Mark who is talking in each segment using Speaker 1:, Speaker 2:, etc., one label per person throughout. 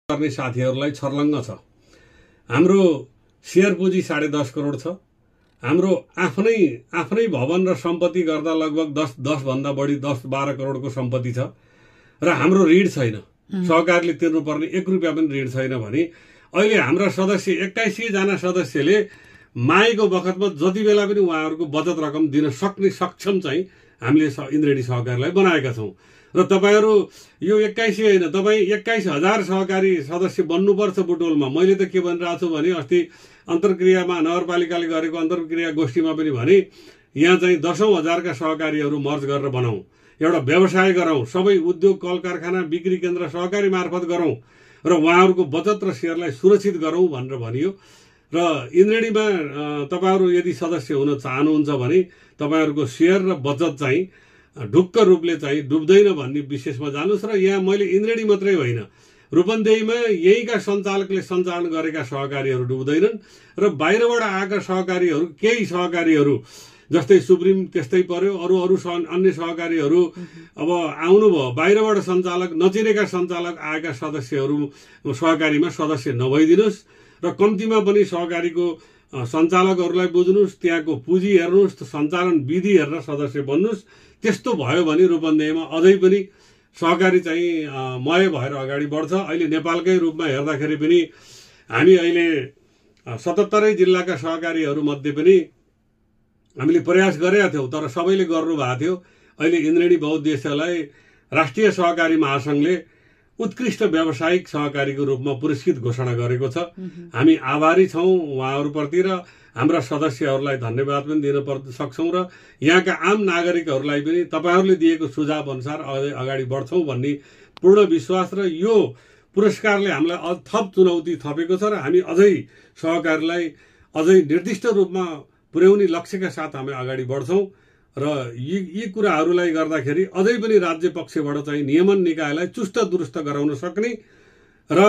Speaker 1: गर्ने साथीहरूलाई छर्लङ्ग छ। हाम्रो शेयर पुँजी 10.5 करोड छ। हाम्रो आफ्नै भवन र सम्पत्ति गर्दा लगभग 10 भन्दा बढी 10-12 करोडको सम्पत्ति छ र हाम्रो ऋण छैन। सहकारीले तिर्नुपर्ने 1 रुपैयाँ पनि ऋण छैन भने अहिले हाम्रा सदस्य 81 जना सदस्यले मागेको बखतमा जति बेला पनि उहाँहरूको बचत रकम दिन सक्ने सक्षम चाहिँ हामीले इन्द्रेणी सहकारीलाई बनाएका छौँ। र तपाईहरु यो 81 हैन, तपाई 21,000 सहकारी सदस्य बन्नुपर्छ बुटोलमा। मैले त के भनिरहेको छु भने अस्ति अन्तर्क्रियामा नगरपालिकाले गरेको अन्तर्क्रिया गोष्ठीमा पनि भने यहाँ चाहिँ 10,000 का सहकारीहरू मर्ज गरेर बनाऊ, एउटा व्यवसाय गरौँ, सबै उद्योग कल कारखाना बिक्री केन्द्र सहकारी मार्फत गरौँ र उहाँहरूको बचत र शेयरलाई सुरक्षित गरौँ भनेर भनियो। र इन्द्रेणीमा तपाईहरु यदि सदस्य हुन चाहनुहुन्छ भने तपाईहरुको शेयर र बचत चाहिँ ढुक्क रूपले चाहिँ डुब्दैन भन्ने विशेषमा जानुस्। र यहाँ मैले इन्द्रेणी मात्रै होइन, रूपन्देहीमा यहीका सञ्चालकले सञ्चालन गरेका सहकारीहरू डुब्दैनन् र बाहिरबाट आएका सहकारीहरू, केही सहकारीहरू जस्तै सुप्रिम त्यस्तै पर्यो, अरू अन्य सहकारीहरू अब आउनुभयो, बाहिरबाट सञ्चालक नचिनेका सञ्चालक आएका सदस्यहरू सहकारीमा सदस्य नभइदिनुस् र कम्तीमा पनि सहकारीको सञ्चालकहरूलाई बुझ्नुस्, त्यहाँको पुँजी हेर्नुस्, सञ्चालन विधि हेरेर सदस्य बन्नुस्। त्यस्तो भयो भने रूपन्देहीमा अझै पनि सहकारी चाहिँ मय भएर अगाडि बढ्छ। अहिले नेपालकै रूपमा हेर्दाखेरि पनि हामी अहिले 77 जिल्लाका सहकारीहरू मध्ये पनि हामीले प्रयास गरेका थियौँ, तर सबैले गर्नुभएको थियो। अहिले इन्द्रेणी बहुउद्देश्यलाई राष्ट्रिय सहकारी महासंघले उत्कृष्ट व्यावसायिक सहकारीको रूपमा पुरस्कृत घोषणा गरेको छ। हामी आभारी छौँ उहाँहरूप्रति र हाम्रा सदस्यहरूलाई धन्यवाद पनि दिन सक्छौँ र यहाँका आम नागरिकहरूलाई पनि तपाईहरूले दिएको सुझाव अनुसार अगाडि बढ्छौँ भन्ने पूर्ण विश्वास र यो पुरस्कारले हामीलाई थप चुनौती थपेको छ र हामी अझै सहकारीलाई अझै निर्दिष्ट रूपमा पुर्याउने लक्ष्यका साथ हामी अगाडि बढ्छौँ र यी कुराहरूलाई गर्दाखेरि अझै पनि राज्य पक्षबाट चाहिँ नियमन निकायलाई चुस्त दुरुस्त गराउन सक्ने र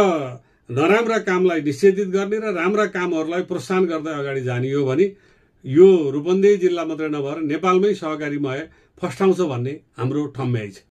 Speaker 1: नराम्रा कामलाई निषेधित गर्ने र राम्रा कामहरूलाई प्रोत्साहन गर्दै अगाडि जाने हो भने यो रूपन्देही जिल्ला मात्रै नभएर नेपालमै सहकारीमय फस्टाउँछ भन्ने हाम्रो ठम्याइ छ।